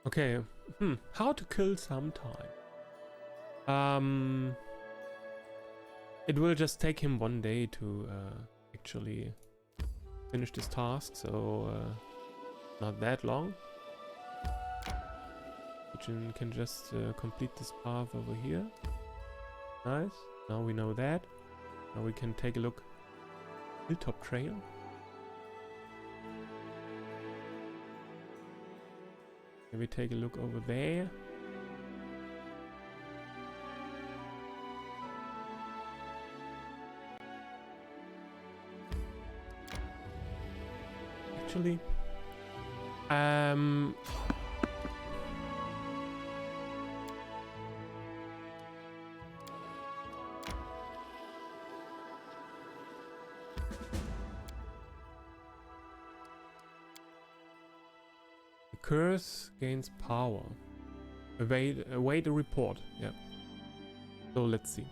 Okay. How to kill some time. It will just take him 1 day to actually finish this task, so not that long. We can just complete this path over here. Nice. Now we know that. Now we can take a look. Hilltop Trail. Maybe take a look over there. Actually, the curse gains power. Await a report. Yeah. So let's see.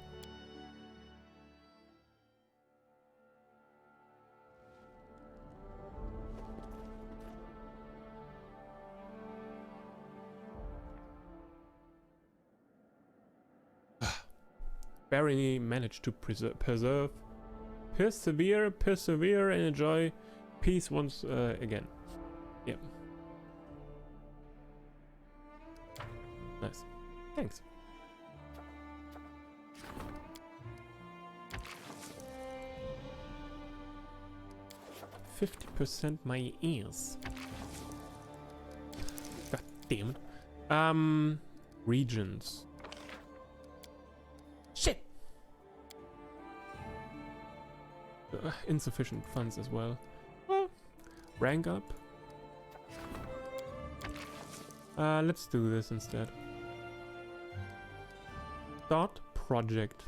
Barely managed to persevere, and enjoy peace once again. Yeah. Nice. Thanks. %50 my ears. God damn it. Regions. Shit. Insufficient funds as well. Well, rank up. Let's do this instead. Start project.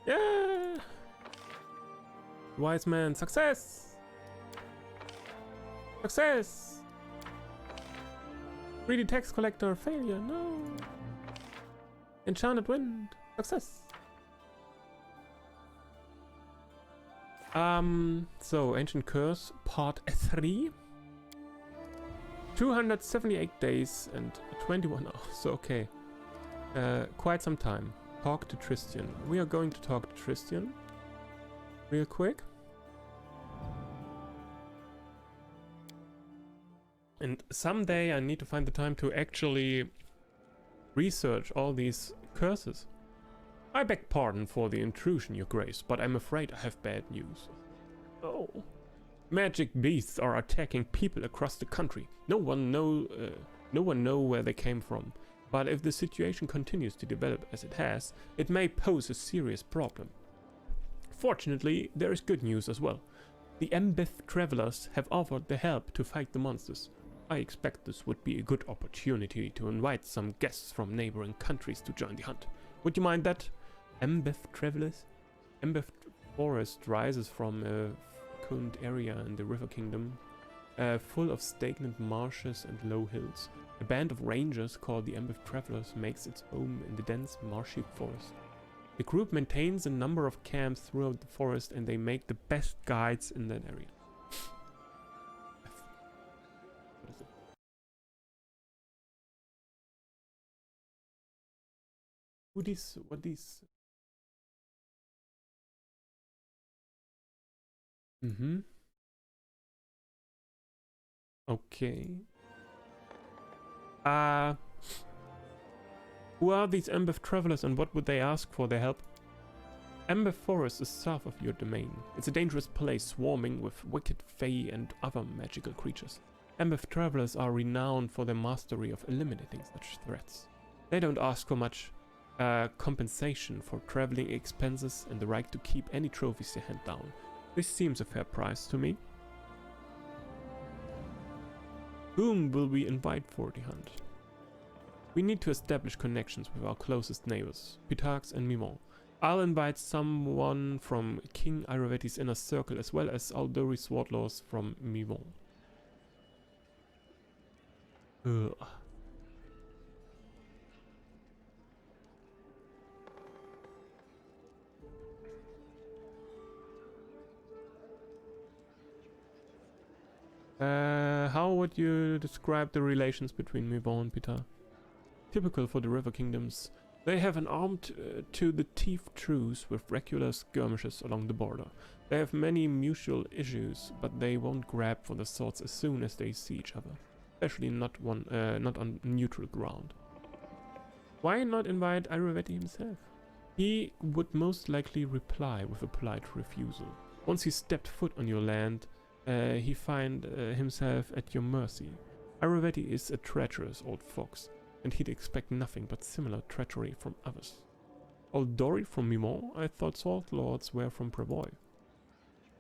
Yeah! Wise man, success! Success! 3D text collector, failure, no! Enchanted wind, success! So Ancient Curse, part 3. 278 days and 21 hours, okay. Quite some time. Talk to Tristian. We are going to talk to Tristian real quick. And someday I need to find the time to actually research all these curses. I beg pardon for the intrusion, Your Grace, but I'm afraid I have bad news. Oh. Magic beasts are attacking people across the country. No one know where they came from. But if the situation continues to develop as it has, it may pose a serious problem. Fortunately, there is good news as well. The Embeth travelers have offered their help to fight the monsters. I expect this would be a good opportunity to invite some guests from neighboring countries to join the hunt. Would you mind that? Embeth travelers? Embeth forest rises from a fecund area in the River Kingdom, full of stagnant marshes and low hills. A band of rangers called the Embeth Travelers makes its home in the dense, marshy forest. The group maintains a number of camps throughout the forest, and they make the best guides in that area. What is it? What these? Okay. Who are these Embeth Travelers and what would they ask for their help? Embeth Forest is south of your domain. It's a dangerous place swarming with wicked fae and other magical creatures. Embeth Travelers are renowned for their mastery of eliminating such threats. They don't ask for much compensation for traveling expenses and the right to keep any trophies they hand down. This seems a fair price to me. Whom will we invite for the hunt? We need to establish connections with our closest neighbors, Pitax and Mimon. I'll invite someone from King Iraveti's inner circle as well as Aldori Swordlaws from Mimon. How would you describe the relations between Mivon and Pita? Typical for the river kingdoms, they have an armed to the teeth truce with regular skirmishes along the border. They have many mutual issues, but they won't grab for the swords as soon as they see each other, especially not on neutral ground. Why not invite Ayurvedi himself? He would most likely reply with a polite refusal. Once he stepped foot on your land, he find himself at your mercy. Ayurvedi is a treacherous old fox, and he'd expect nothing but similar treachery from others. Old Dory from Mimon? I thought Salt Lords were from Prevoy.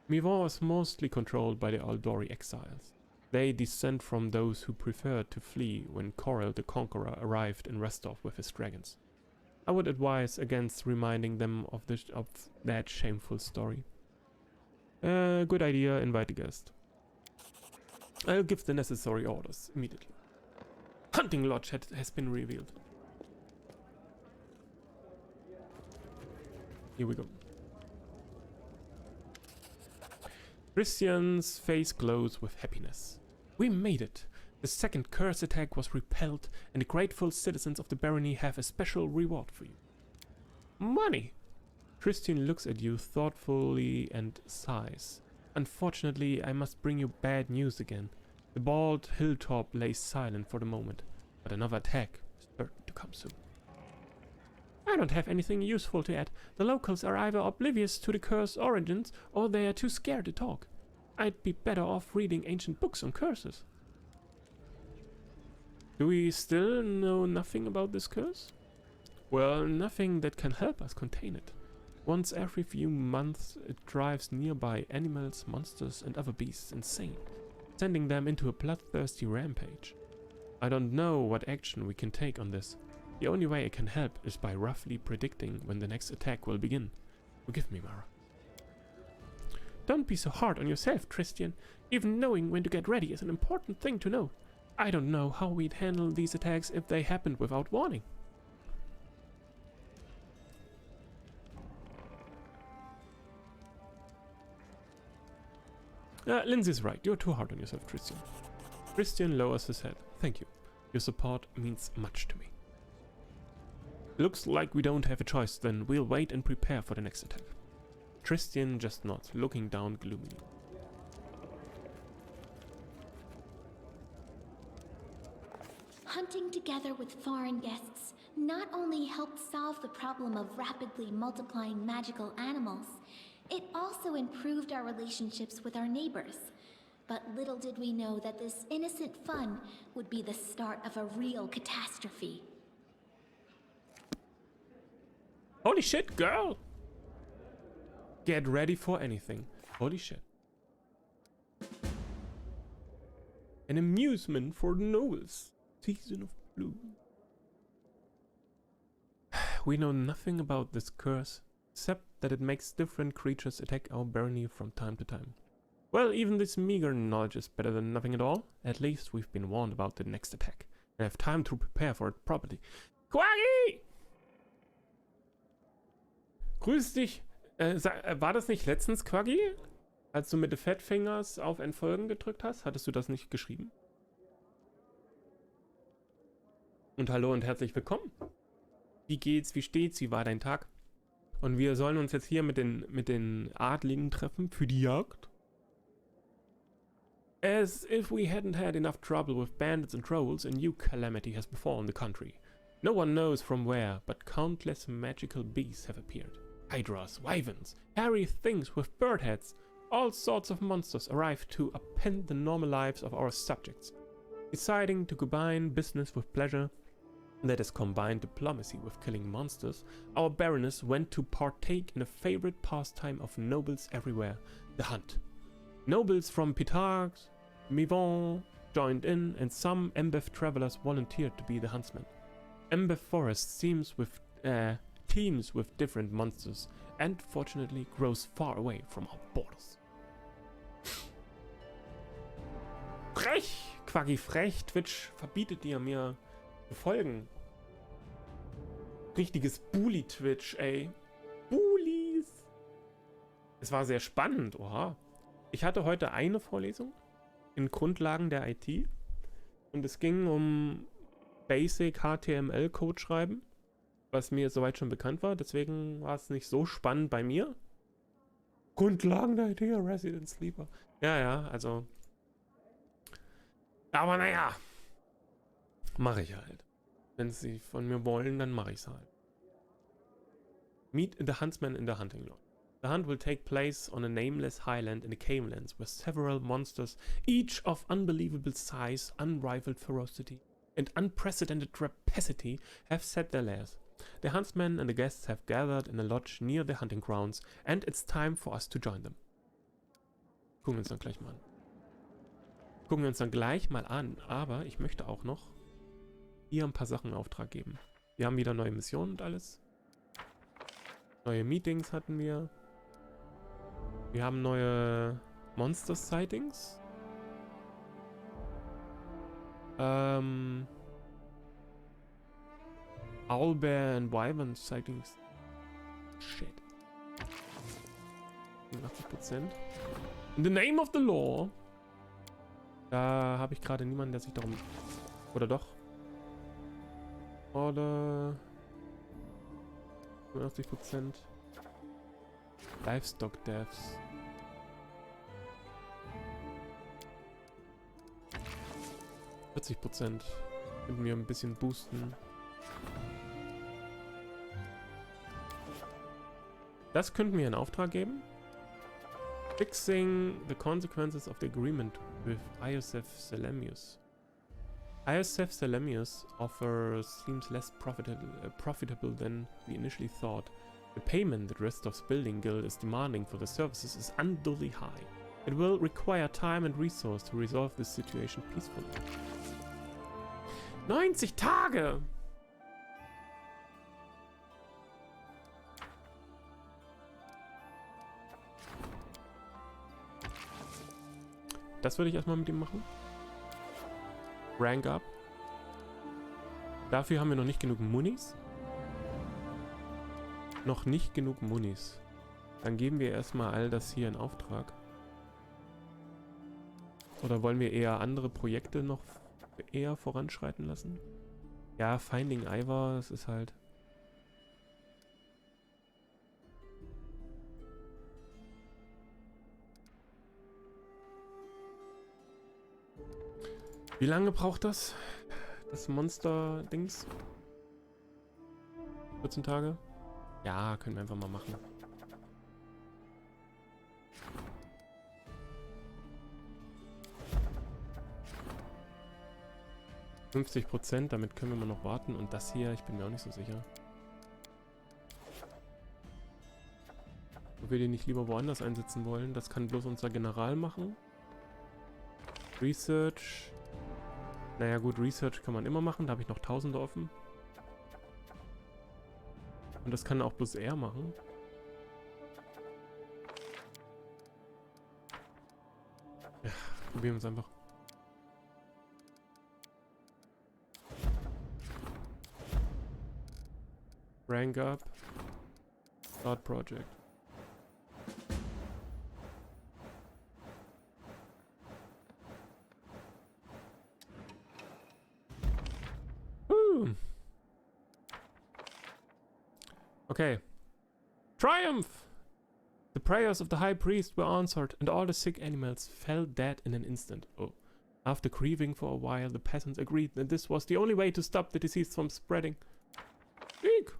Mivon was mostly controlled by the Aldori exiles. They descend from those who preferred to flee when Corel the Conqueror arrived in Restov with his dragons. I would advise against reminding them of that shameful story. Good idea, invite the guest. I'll give the necessary orders immediately. Hunting Lodge has been revealed. Here we go. Christian's face glows with happiness. We made it! The second curse attack was repelled, and the grateful citizens of the barony have a special reward for you. Money! Christian looks at you thoughtfully and sighs. Unfortunately, I must bring you bad news again. The bald hilltop lays silent for the moment, but another attack is certain to come soon. I don't have anything useful to add. The locals are either oblivious to the curse origins, or they are too scared to talk. I'd be better off reading ancient books on curses. Do we still know nothing about this curse? Well, nothing that can help us contain it. Once every few months, it drives nearby animals, monsters, and other beasts insane, sending them into a bloodthirsty rampage. I don't know what action we can take on this. The only way I can help is by roughly predicting when the next attack will begin. Forgive me, Mara. Don't be so hard on yourself, Christian. Even knowing when to get ready is an important thing to know. I don't know how we'd handle these attacks if they happened without warning. Lindsay's right. You're too hard on yourself, Christian. Christian lowers his head. Thank you. Your support means much to me. Looks like we don't have a choice, then we'll wait and prepare for the next attack. Christian just nods, looking down gloomily. Hunting together with foreign guests not only helped solve the problem of rapidly multiplying magical animals, it also improved our relationships with our neighbors. But little did we know that this innocent fun would be the start of a real catastrophe. Holy shit, girl! Get ready for anything. Holy shit. An amusement for the nobles. Season of Blue. We know nothing about this curse, except that it makes different creatures attack our barony from time to time. Well, even this meager knowledge is better than nothing at all. At least we've been warned about the next attack. We have time to prepare for it properly. Quaggy! Grüß dich. War das nicht letztens, Quaggy? Als du mit den Fat Fingers auf Entfolgen gedrückt hast? Hattest du das nicht geschrieben? Und hallo und herzlich willkommen. Wie geht's, wie steht's, wie war dein Tag? Und wir sollen uns jetzt hier mit den Adligen treffen für die Jagd. As if we hadn't had enough trouble with bandits and trolls, a new calamity has befallen the country. No one knows from where, but countless magical beasts have appeared. Hydras, wyverns, hairy things with bird heads, all sorts of monsters arrive to upend the normal lives of our subjects. Deciding to combine business with pleasure, that is, combine diplomacy with killing monsters, our baroness went to partake in a favorite pastime of nobles everywhere, the hunt. Nobles from Pitarchs, Mivon joined in, and some Embeth travelers volunteered to be the huntsmen. Embeth Forest teems with different monsters, and fortunately grows far away from our borders. Frech! Quaggy frech, Twitch verbietet dir mir zu folgen. Richtiges Bully-Twitch, ey. Bullies! Es war sehr spannend, oha. Ich hatte heute eine Vorlesung in Grundlagen der IT. Und es ging um Basic HTML-Code schreiben, was mir soweit schon bekannt war. Deswegen war es nicht so spannend bei mir. Grundlagen der IT, Resident Sleeper. Ja, also. Aber naja. Mache ich halt. Wenn sie von mir wollen, dann mache ich es halt. Meet the huntsman in the hunting lodge. The hunt will take place on a nameless highland in the Cavelands, where several monsters, each of unbelievable size, unrivaled ferocity, and unprecedented rapacity, have set their lairs. The huntsman and the guests have gathered in a lodge near the hunting grounds, and it's time for us to join them. Gucken wir uns dann gleich mal an. Aber ich möchte auch noch hier ein paar Sachen in Auftrag geben. Wir haben wieder neue Missionen und alles. Neue Meetings hatten wir. Wir haben neue Monster-Sightings. Owlbear and Wyvern Sightings. Shit. 80%. In the name of the law. Da habe ich gerade niemanden, der sich darum... Oder doch? Oder... 85%. Livestock Deaths. %. Könnten wir ein bisschen boosten. Das könnten wir in Auftrag geben. Fixing the consequences of the agreement with Iosef Selemius. Iosef Selemius offer seems less profitable than we initially thought. The payment that Restov's building guild is demanding for the services is unduly high. It will require time and resource to resolve this situation peacefully. 90 Tage! Das würde ich erstmal mit ihm machen. Rank up. Dafür haben wir noch nicht genug Munis. Dann geben wir erstmal all das hier in Auftrag. Oder wollen wir eher andere Projekte noch eher voranschreiten lassen? Ja, Finding Ivor, das ist halt... Wie lange braucht das? Das Monster-Dings? 14 Tage? Ja, können wir einfach mal machen. %, damit können wir mal noch warten. Und das hier, ich bin mir auch nicht so sicher. Ob wir den nicht lieber woanders einsetzen wollen, das kann bloß unser General machen. Research. Naja gut, Research kann man immer machen, da habe ich noch Tausende offen. Und das kann auch bloß er machen. Ja, probieren wir es einfach. Rank up. Start project. Okay. Triumph! The prayers of the high priest were answered, and all the sick animals fell dead in an instant. Oh. After grieving for a while, the peasants agreed that this was the only way to stop the disease from spreading. Eek.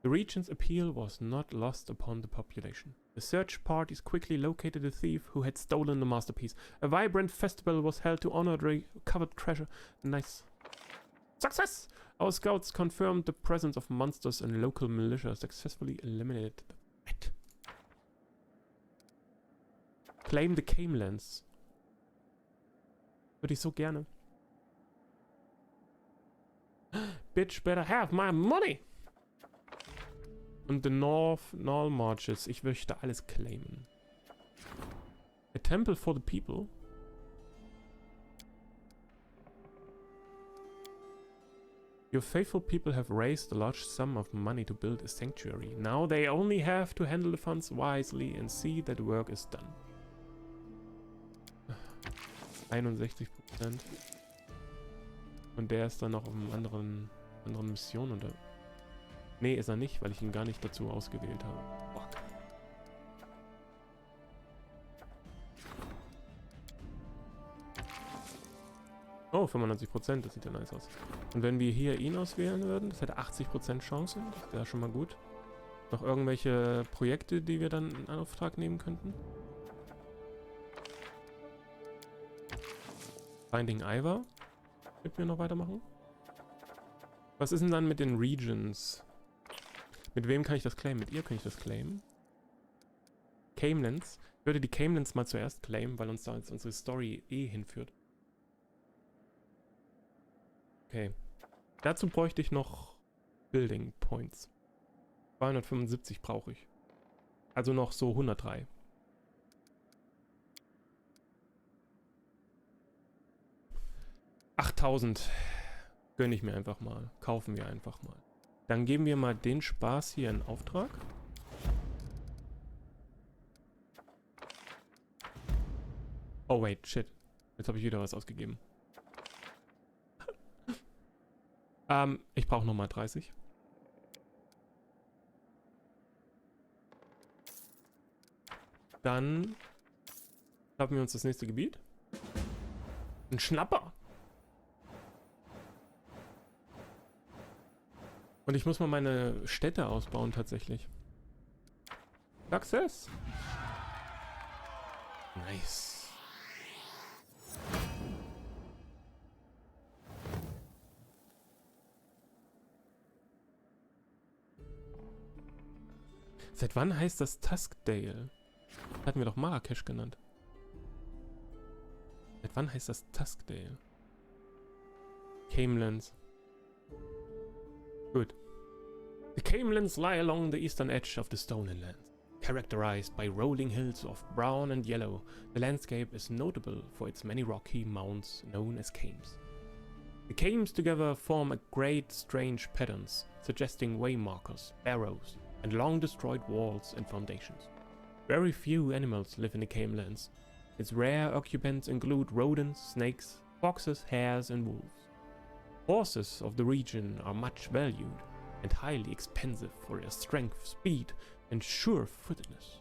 The regent's appeal was not lost upon the population. The search parties quickly located the thief who had stolen the masterpiece. A vibrant festival was held to honor the recovered treasure. Nice. Success! Our scouts confirmed the presence of monsters and local militia successfully eliminated the threat. Claim the Cavelands. Würde ich so gerne. Bitch better have my money! Und the North Marches. Ich möchte alles claimen. A temple for the people. Your faithful people have raised a large sum of money to build a sanctuary. Now they only have to handle the funds wisely and see that work is done. 61%. Und der ist dann noch auf einem anderen Mission oder... Nee, ist er nicht, weil ich ihn gar nicht dazu ausgewählt habe. Fuck. Oh, 95%, das sieht ja nice aus. Und wenn wir hier ihn auswählen würden, das hätte 80% Chance, das wäre schon mal gut. Noch irgendwelche Projekte, die wir dann in Auftrag nehmen könnten? Finding Ivor. Mit mir noch weitermachen? Was ist denn dann mit den Regions? Mit wem kann ich das claimen? Mit ihr kann ich das claimen. Camelins. Ich würde die Camelins mal zuerst claimen, weil uns da jetzt unsere Story eh hinführt. Okay. Dazu bräuchte ich noch Building Points. 275 brauche ich. Also noch so 103. $8.000 gönne ich mir einfach mal. Kaufen wir einfach mal. Dann geben wir mal den Spaß hier in Auftrag. Oh wait, shit. Jetzt habe ich wieder was ausgegeben. Ich brauche nochmal 30. Dann haben wir uns das nächste Gebiet. Ein Schnapper. Und ich muss mal meine Städte ausbauen tatsächlich. Success. Nice. Seit wann heißt das Tuskdale? Hatten wir doch Marrakesch genannt. Seit wann heißt das Tuskdale? Camelins. Gut. The Camelins lie along the eastern edge of the Stolen Lands. Characterized by rolling hills of brown and yellow, the landscape is notable for its many rocky mounds known as cames. The cames together form a great strange patterns, suggesting waymarkers, barrows, and long destroyed walls and foundations. Very few animals live in the Camelands. Its rare occupants include rodents, snakes, foxes, hares, and wolves. Horses of the region are much valued and highly expensive for their strength, speed, and sure-footedness.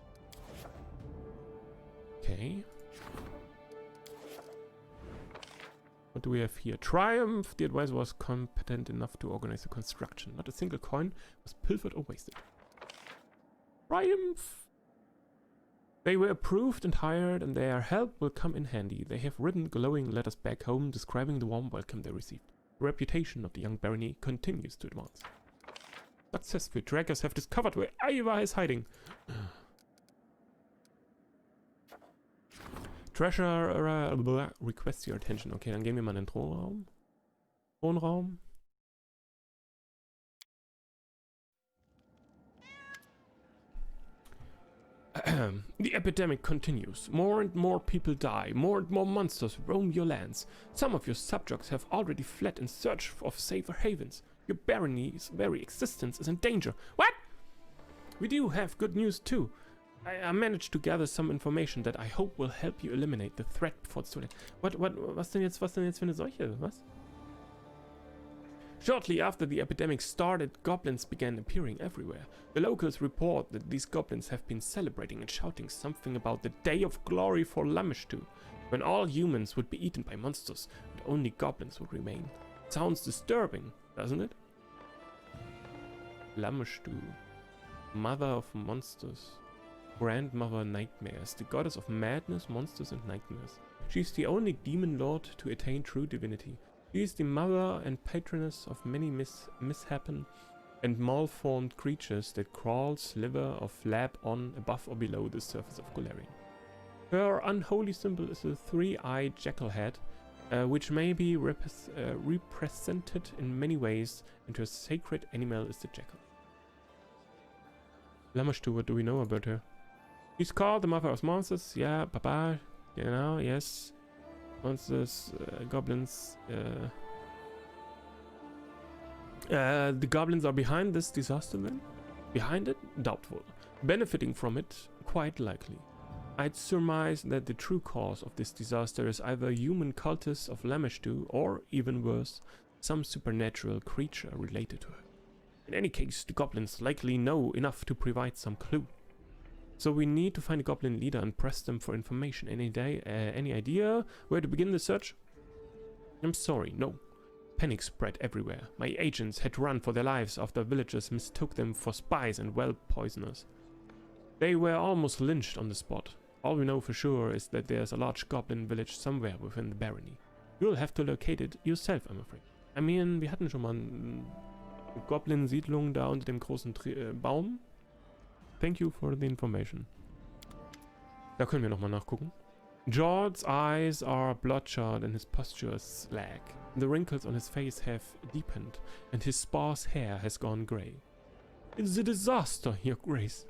Okay. What do we have here? Triumph! The advisor was competent enough to organize the construction. Not a single coin was pilfered or wasted. Triumph! They were approved and hired, and their help will come in handy. They have written glowing letters back home describing the warm welcome they received. The reputation of the young barony continues to advance. Successful trackers have discovered where Ivor is hiding. Treasure requests your attention. Okay, dann gehen wir mal in den Thronraum. Thronraum. The epidemic continues. More and more people die. More and more monsters roam your lands. Some of your subjects have already fled in search of safer havens. Your barony's very existence is in danger. What? We do have good news too. I managed to gather some information that I hope will help you eliminate the threat before it's too late. Was denn jetzt für eine Seuche? Was? Shortly after the epidemic started, goblins began appearing everywhere. The locals report that these goblins have been celebrating and shouting something about the day of glory for Lamishtu, when all humans would be eaten by monsters and only goblins would remain. Sounds disturbing, doesn't it? Lamishtu, mother of monsters, grandmother nightmares, the goddess of madness, monsters and nightmares. She's the only demon lord to attain true divinity. She is the mother and patroness of many mishapen and malformed creatures that crawl, slither, or flap on, above or below the surface of Golarion. Her unholy symbol is a three-eyed jackal head, which may be represented in many ways, and her sacred animal is the jackal. Lamashtu, what do we know about her? She's called the mother of monsters, yeah, Papa, you know, yes. Monsters, goblins, the goblins are behind this disaster then? Behind it? Doubtful. Benefiting from it? Quite likely. I'd surmise that the true cause of this disaster is either human cultists of Lamashtu or, even worse, some supernatural creature related to her. In any case, the goblins likely know enough to provide some clue. So we need to find a goblin leader and press them for information. Any idea where to begin the search? I'm sorry, no. Panic spread everywhere. My agents had to run for their lives after villagers mistook them for spies and well poisoners. They were almost lynched on the spot. All we know for sure is that there's a large goblin village somewhere within the barony. You'll have to locate it yourself, I'm afraid. I mean, wir hatten schon mal eine Goblin-Siedlung da unter dem großen Baum. Thank you for the information. Da können wir nochmal nachgucken. George's eyes are bloodshot and his posture is slack. The wrinkles on his face have deepened and his sparse hair has gone grey. It's a disaster, Your Grace.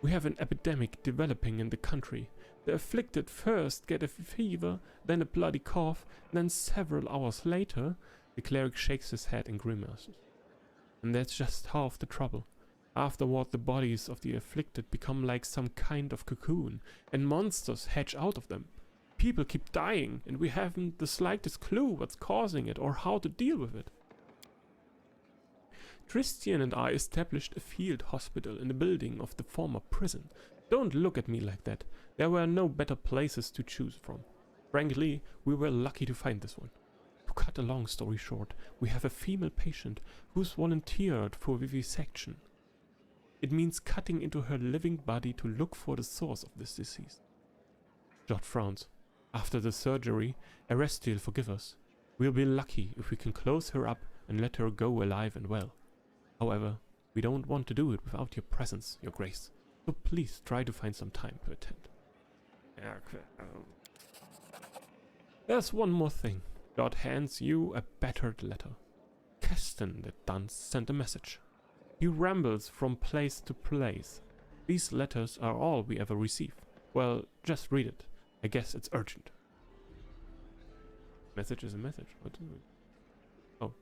We have an epidemic developing in the country. The afflicted first get a fever, then a bloody cough, then several hours later, the cleric shakes his head and grimaces. And that's just half the trouble. Afterward, the bodies of the afflicted become like some kind of cocoon, and monsters hatch out of them. People keep dying, and we haven't the slightest clue what's causing it or how to deal with it. Christian and I established a field hospital in the building of the former prison. Don't look at me like that. There were no better places to choose from. Frankly, we were lucky to find this one. To cut a long story short, we have a female patient who's volunteered for vivisection. It means cutting into her living body to look for the source of this disease. George frowns. After the surgery, Erestiel forgive us. We'll be lucky if we can close her up and let her go alive and well. However, we don't want to do it without your presence, Your Grace. So please try to find some time to attend. There's one more thing. God hands you a battered letter. Keston, the dunce, sent a message. He rambles from place to place. These letters are all we ever receive. Well, just read it. I guess it's urgent. Message is a message. What? Oh.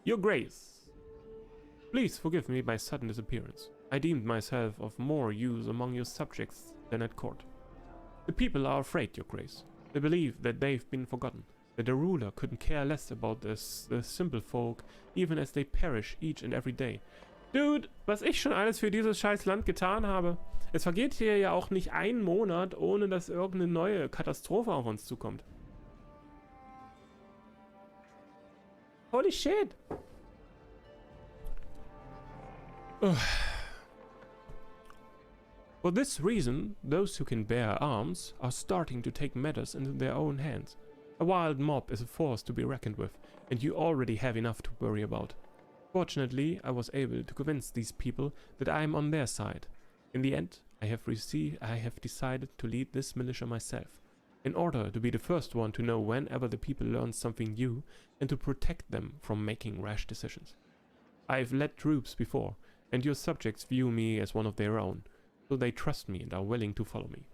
Your Grace. Please forgive me my sudden disappearance. I deemed myself of more use among your subjects than at court. The people are afraid, Your Grace. They believe that they've been forgotten, that the ruler couldn't care less about the simple folk, even as they perish each and every day. Dude, was ich schon alles für dieses scheiß Land getan habe. Es vergeht hier ja auch nicht ein Monat, ohne dass irgendeine neue Katastrophe auf uns zukommt. Holy shit! For this reason, those who can bear arms are starting to take matters into their own hands. A wild mob is a force to be reckoned with, and you already have enough to worry about. Fortunately, I was able to convince these people that I am on their side. In the end, I have decided to lead this militia myself, in order to be the first one to know whenever the people learn something new, and to protect them from making rash decisions. I've led troops before, and your subjects view me as one of their own, so they trust me and are willing to follow me.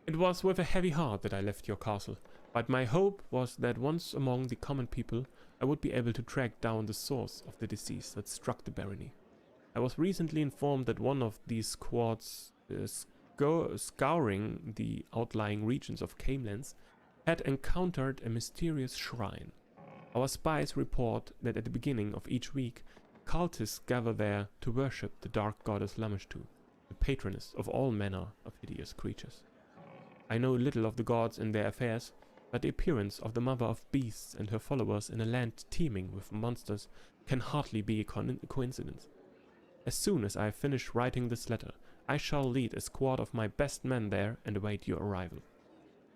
It was with a heavy heart that I left your castle, but my hope was that once among the common people, I would be able to track down the source of the disease that struck the barony. I was recently informed that one of these squads scouring the outlying regions of Camelands had encountered a mysterious shrine. Our spies report that at the beginning of each week, cultists gather there to worship the dark goddess Lamashtu, the patroness of all manner of hideous creatures. I know little of the gods and their affairs, but the appearance of the mother of beasts and her followers in a land teeming with monsters can hardly be a coincidence. As soon as I have finished writing this letter, I shall lead a squad of my best men there and await your arrival.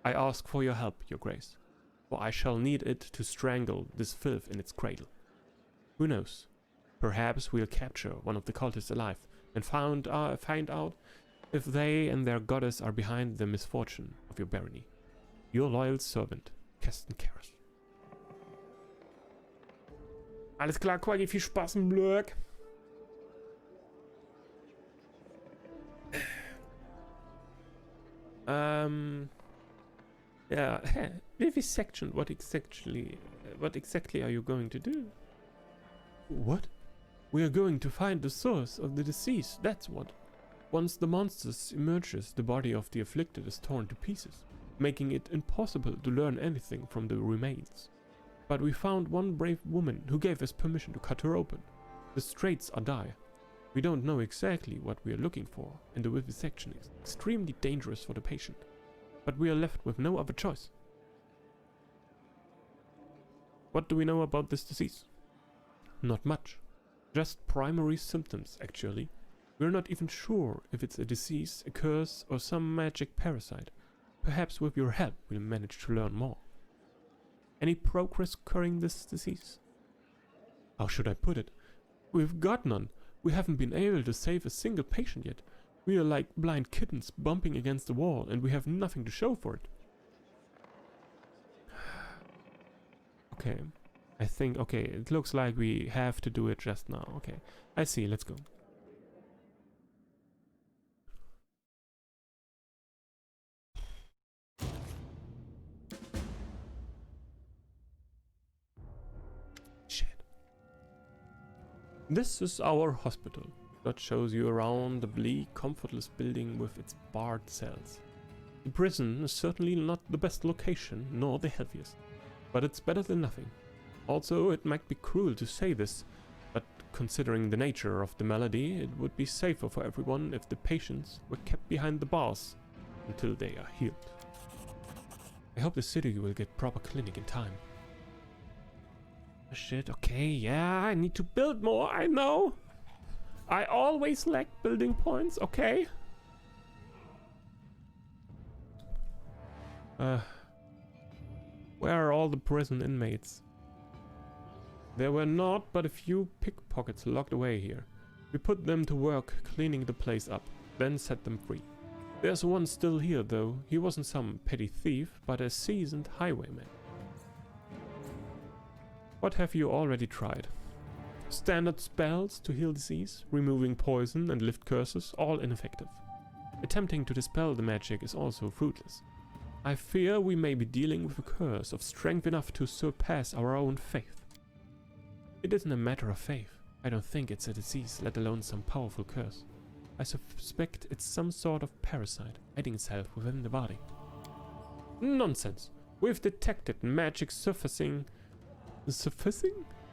I ask for your help, Your Grace, for I shall need it to strangle this filth in its cradle. Who knows? Perhaps we'll capture one of the cultists alive and find out if they and their goddess are behind the misfortune of your barony. Your loyal servant, Keston Karras. Alles klar, Quaggy, viel Spaß im Blöck. Yeah, vivisection. What exactly are you going to do? What? We are going to find the source of the disease, that's what. Once the monster emerges, the body of the afflicted is torn to pieces, making it impossible to learn anything from the remains. But we found one brave woman who gave us permission to cut her open. The straits are dire. We don't know exactly what we are looking for, and the vivisection is extremely dangerous for the patient. But we are left with no other choice. What do we know about this disease? Not much. Just primary symptoms, actually. We're not even sure if it's a disease, a curse, or some magic parasite. Perhaps with your help we'll manage to learn more. Any progress curing this disease? How should I put it? We've got none. We haven't been able to save a single patient yet. We are like blind kittens bumping against the wall, and we have nothing to show for it. Okay. I think, okay, it looks like we have to do it just now. Okay. I see, let's go. This is our hospital. That shows you around the bleak, comfortless building with its barred cells. The prison is certainly not the best location, nor the healthiest, but it's better than nothing. Also, it might be cruel to say this, but considering the nature of the malady, it would be safer for everyone if the patients were kept behind the bars until they are healed. I hope the city will get proper clinic in time. Shit, okay, yeah, I need to build more, I know. I always lack building points, okay? Where are all the prison inmates? There were not but a few pickpockets locked away here. We put them to work cleaning the place up, then set them free. There's one still here though. He wasn't some petty thief, but a seasoned highwayman. What have you already tried? Standard spells to heal disease, removing poison and lift curses, all ineffective. Attempting to dispel the magic is also fruitless. I fear we may be dealing with a curse of strength enough to surpass our own faith. It isn't a matter of faith. I don't think it's a disease, let alone some powerful curse. I suspect it's some sort of parasite hiding itself within the body. Nonsense! We've detected magic surfacing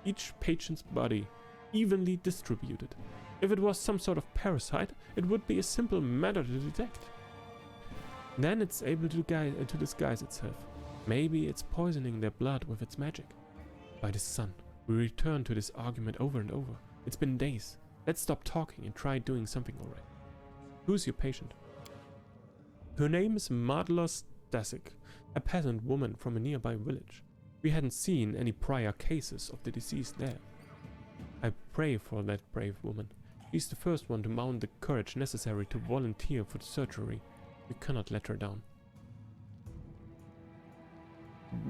each patient's body, evenly distributed. If it was some sort of parasite, it would be a simple matter to detect. Then it's able to disguise itself. Maybe it's poisoning their blood with its magic. By the sun, we return to this argument over and over. It's been days. Let's stop talking and try doing something already. Who's your patient? Her name is Madla Stasik, a peasant woman from a nearby village. We hadn't seen any prior cases of the disease there. I pray for that brave woman. She's the first one to mount the courage necessary to volunteer for the surgery. We cannot let her down.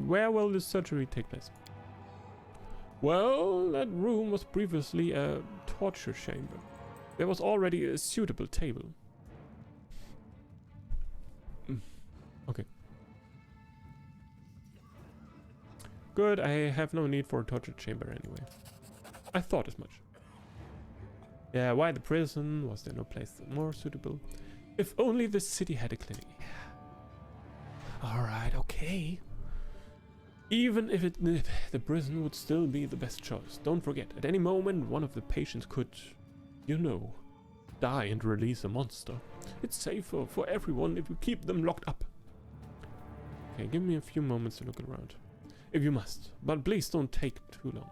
Where will the surgery take place? Well, that room was previously a torture chamber. There was already a suitable table. Okay. Good, I have no need for a torture chamber anyway. I thought as much. Yeah, why the prison? Was there no place more suitable? If only the city had a clinic. Alright, okay. Even if it did, the prison would still be the best choice. Don't forget, at any moment one of the patients could, you know, die and release a monster. It's safer for everyone if you keep them locked up. Okay, give me a few moments to look around. If you must, but please don't take too long.